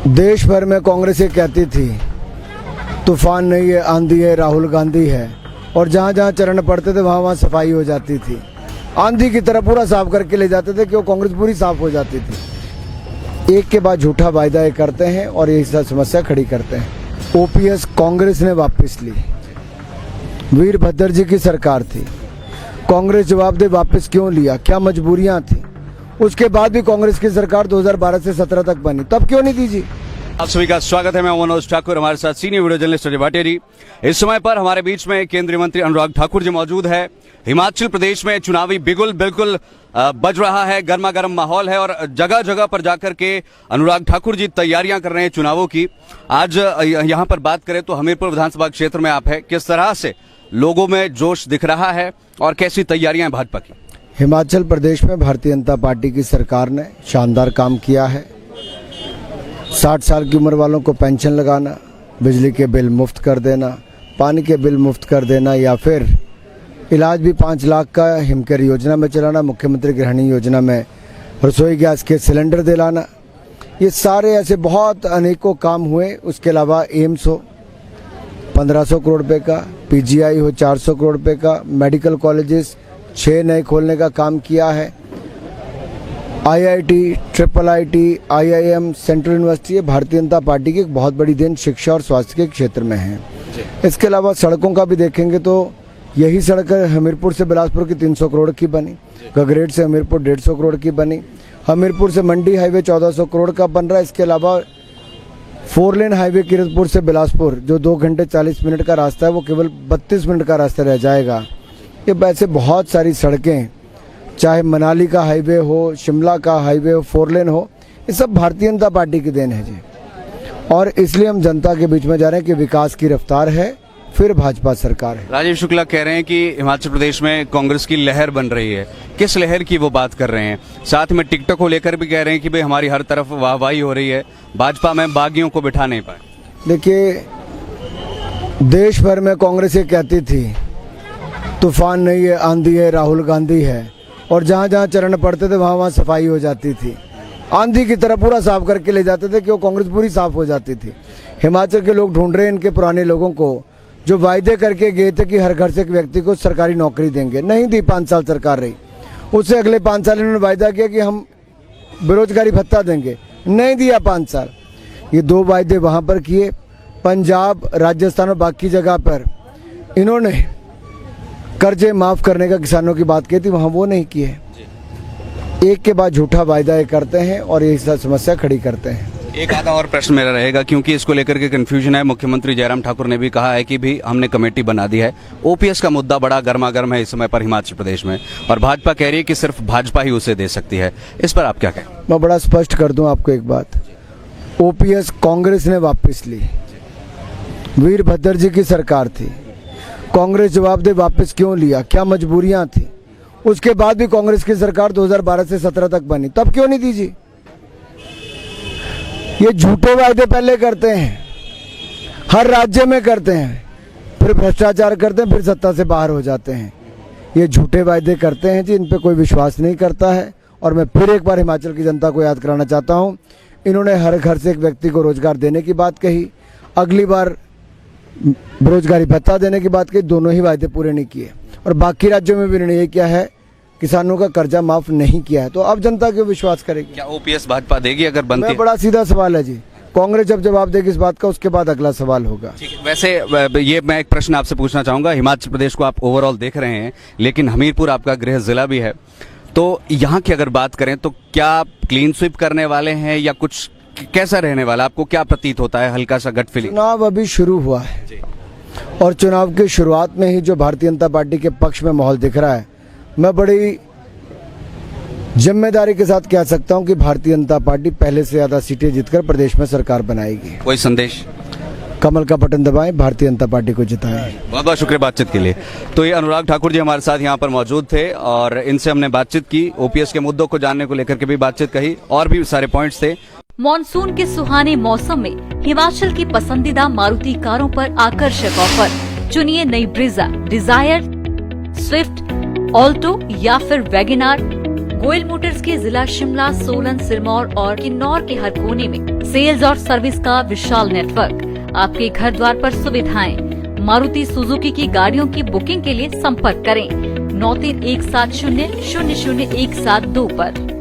देश भर में कांग्रेस ये कहती थी तूफान नहीं है, आंधी है, राहुल गांधी है, और जहाँ जहाँ चरण पड़ते थे वहाँ वहाँ सफाई हो जाती थी। आंधी की तरह पूरा साफ करके ले जाते थे कि वो कांग्रेस पूरी साफ हो जाती थी। एक के बाद झूठा वायदा ये करते हैं और यही सब समस्या खड़ी करते हैं। ओपीएस कांग्रेस ने वापस ली, वीरभद्र जी की सरकार थी, कांग्रेस जवाब दे वापस क्यों लिया, क्या मजबूरियां थी। उसके बाद भी कांग्रेस की सरकार 2012 से 17 तक बनी, तब क्यों नहीं दी जी। आप सभी का स्वागत है। मैं मनोज ठाकुर, हमारे साथ senior video journalist Ajay Bhatia ji. इस समय पर हमारे बीच में केंद्रीय मंत्री अनुराग ठाकुर जी मौजूद है। हिमाचल प्रदेश में चुनावी बिगुल बिल्कुल बज रहा है, गर्मा गर्म माहौल है और जगह जगह पर जाकर के अनुराग ठाकुर जी तैयारियां कर रहे हैं चुनावों की। आज यहां पर बात करें तो हमीरपुर विधानसभा क्षेत्र में आप है, किस तरह से लोगों में जोश दिख रहा है और कैसी तैयारियां भाजपा की। हिमाचल प्रदेश में भारतीय जनता पार्टी की सरकार ने शानदार काम किया है। 60 साल की उम्र वालों को पेंशन लगाना, बिजली के बिल मुफ्त कर देना, पानी के बिल मुफ्त कर देना, या फिर इलाज भी 5 लाख का हिमकेयर योजना में चलाना, मुख्यमंत्री गृहिणी योजना में रसोई गैस के सिलेंडर दिलाना, ये सारे ऐसे बहुत अनेकों काम हुए। उसके अलावा एम्स हो 1500 करोड़ रुपये का, पीजीआई हो 400 करोड़ रुपये का, मेडिकल कॉलेजेस 6 नए खोलने का काम किया है। IIT, triple IT, IIM, central university, ये भारतीय जनता पार्टी की एक बहुत बड़ी देन शिक्षा और स्वास्थ्य के क्षेत्र में है। इसके अलावा सड़कों का भी देखेंगे तो यही सड़क हमीरपुर से बिलासपुर की 300 करोड़ की बनी, गगरेट से हमीरपुर 150 करोड़ की बनी, हमीरपुर से मंडी हाईवे 1400 करोड़ का बन रहा है। इसके अलावा 4 लेन हाईवे कीरतपुर से बिलासपुर जो 2 घंटे 40 मिनट का रास्ता है वो केवल 32 मिनट का रास्ता रह जाएगा। ये वैसे बहुत सारी सड़कें, चाहे मनाली का हाईवे हो, शिमला का हाईवे हो, 4 लेन हो, ये सब भारतीय जनता पार्टी की देन है जी। और इसलिए हम जनता के बीच में जा रहे हैं कि विकास की रफ्तार है, फिर भाजपा सरकार है। राजीव शुक्ला कह रहे हैं कि हिमाचल प्रदेश में कांग्रेस की लहर बन रही है। किस लहर की वो बात कर रहे हैं? साथ में टिकटॉक को लेकर भी कह रहे हैं कि भाई हमारी हर तरफ वाहवाही हो रही है, भाजपा में बागियों को बिठा नहीं पाए। देखिए, देश भर में कांग्रेस ये कहती थी तूफान नहीं है, आंधी है, राहुल गांधी है, और जहाँ जहाँ चरण पड़ते थे वहाँ वहाँ सफाई हो जाती थी। आंधी की तरह पूरा साफ करके ले जाते थे कि वो कांग्रेस पूरी साफ हो जाती थी। हिमाचल के लोग ढूंढ रहे हैं इनके पुराने लोगों को जो वायदे करके गए थे कि हर घर से एक व्यक्ति को सरकारी नौकरी देंगे, नहीं दी। 5 साल सरकार रही, उससे अगले 5 साल इन्होंने वायदा किया कि हम बेरोजगारी भत्ता देंगे, नहीं दिया 5 साल। ये 2 वायदे वहाँ पर किए, पंजाब, राजस्थान और बाकी जगह पर इन्होंने कर्जे माफ करने का किसानों की बात की थी, वहाँ वो नहीं किए। एक के बाद झूठा वायदा ये करते हैं और यही सब समस्या खड़ी करते हैं। एक आधा और प्रश्न मेरा रहेगा, क्योंकि इसको लेकर के कंफ्यूजन है। मुख्यमंत्री जयराम ठाकुर ने भी कहा है कि भी हमने कमेटी बना दी है। ओपीएस का मुद्दा बड़ा गर्मा गर्म है इस समय पर हिमाचल प्रदेश में, और भाजपा कह रही है कि सिर्फ भाजपा ही उसे दे सकती है। इस पर आप क्या कहें? मैं बड़ा स्पष्ट कर दूं आपको एक बात, ओपीएस कांग्रेस ने वापस ली, वीरभद्र जी की सरकार थी, कांग्रेस जवाब दे वापस क्यों लिया, क्या मजबूरियां थी। उसके बाद भी कांग्रेस की सरकार 2012 से 17 तक बनी, तब क्यों नहीं दी जी। ये झूठे वायदे पहले करते हैं, हर राज्य में करते हैं, फिर भ्रष्टाचार करते हैं, फिर सत्ता से बाहर हो जाते हैं। ये झूठे वायदे करते हैं जी, इन पे कोई विश्वास नहीं करता है। और मैं फिर एक बार हिमाचल की जनता को याद कराना चाहता हूं, इन्होंने हर घर से एक व्यक्ति को रोजगार देने की बात कही, अगली बार बेरोजगारी भत्ता देने की बात कही, दोनों ही वायदे पूरे नहीं किए। और बाकी राज्यों में भी इन्होंने ये किया है, किसानों का कर्जा माफ नहीं किया है। तो अब जनता क्यों विश्वास करेगी? क्या ओपीएस भाजपा देगी अगर बनती है? बड़ा सीधा सवाल है जी, कांग्रेस जब जवाब देगी इस बात का, उसके बाद अगला सवाल होगा। वैसे ये मैं एक प्रश्न आपसे पूछना चाहूंगा। हिमाचल प्रदेश को आप ओवरऑल देख रहे हैं, लेकिन हमीरपुर आपका गृह जिला भी है, तो यहाँ की अगर बात करें तो क्या आप क्लीन स्वीप करने वाले हैं या कुछ कैसा रहने वाला, आपको क्या प्रतीत होता है? हल्का सा गट फीलिंग। चुनाव अभी शुरू हुआ है और चुनाव की शुरुआत में ही जो भारतीय जनता पार्टी के पक्ष में माहौल दिख रहा है, मैं बड़ी जिम्मेदारी के साथ कह सकता हूं कि भारतीय जनता पार्टी पहले से ज्यादा सीटें जीतकर प्रदेश में सरकार बनाएगी। कोई संदेश? कमल का बटन दबाएं, भारतीय जनता पार्टी को जिताएं। बहुत बहुत शुक्रिया बातचीत के लिए। तो ये अनुराग ठाकुर जी हमारे साथ यहाँ पर मौजूद थे और इनसे हमने बातचीत की, ओपीएस के मुद्दों को जानने को लेकर के भी बातचीत कही, और भी सारे पॉइंट्स थे। मॉनसून के सुहाने मौसम में हिमाचल की पसंदीदा मारुति कारों पर आकर्षक ऑफर। चुनिए नई ब्रीजा, डिजायर, स्विफ्ट, ऑल्टो या फिर वैगनार। गोयल मोटर्स के जिला शिमला, सोलन, सिरमौर और किन्नौर के हर कोने में सेल्स और सर्विस का विशाल नेटवर्क, आपके घर द्वार पर सुविधाएं। मारुति सुजुकी की गाड़ियों की बुकिंग के लिए संपर्क करें 9317000172 पर।